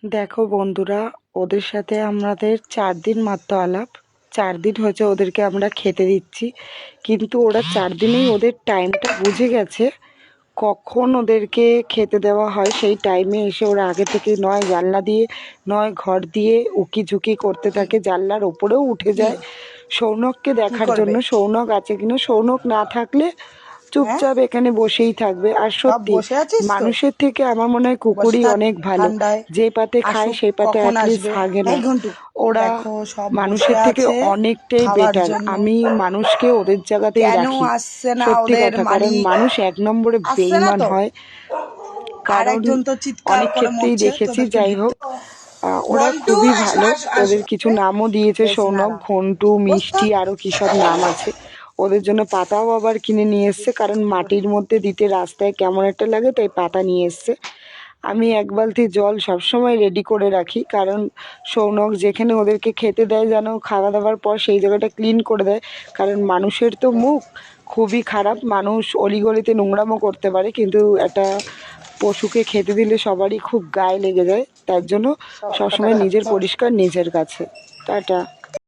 দেখো বন্ধুরা, ওদের সাথে আমাদের 4 দিন মাত্র আলাপ। 4 দিন হয়েছে ওদেরকে আমরা খেতে দিচ্ছি, কিন্তু ওরা 4 দিনেই ওদের টাইমটা বুঝে গেছে কখন ওদেরকে খেতে দেওয়া হয়। সেই টাইমে এসে ওরা আগে থেকে নয় জানলা দিয়ে নয় ঘর দিয়ে উকি ঝুঁকি করতে থাকে, জানলার ওপরেও উঠে যায় সৌনককে দেখার জন্য সৌনক আছে কিনা। সৌনক না থাকলে চুপচাপ এখানে বসেই থাকবে। আর সত্যি মানুষের থেকে আমার মনে হয় কুকুরই অনেক ভালো, যে পাতে খায় সেই পাতে অ্যাটলিস্ট ভাগে না। ওরা মানুষের থেকে অনেকটাই বেটার। আমি মানুষকে ওদের জায়গাতেই রাখি, সত্যি কথা। কারণ মানুষ 1 নম্বরে বেঈমান হয়, কারণ অনেক ক্ষেত্রেই দেখেছি। যাই হোক, ওরা খুবই ভালো। ওদের কিছু নামও দিয়েছে, সৌনক, ঘন্টু, মিষ্টি, আরও কী সব নাম আছে। ওদের জন্য পাতাও আবার কিনে নিয়ে এসছে, কারণ মাটির মধ্যে দিতে রাস্তায় কেমন একটা লাগে, তাই পাতা নিয়ে এসছে। আমি 1 বালতি জল সবসময় রেডি করে রাখি, কারণ সৌনক যেখানে ওদেরকে খেতে দেয় যেন খাওয়া দাওয়ার পর সেই জায়গাটা ক্লিন করে দেয়। কারণ মানুষের তো মুখ খুবই খারাপ, মানুষ অলিগলিতে নোংরামো করতে পারে, কিন্তু একটা পশুকে খেতে দিলে সবারই খুব গায়ে লেগে যায়। তার জন্য সবসময় নিজের পরিষ্কার নিজের কাছে। টাটা।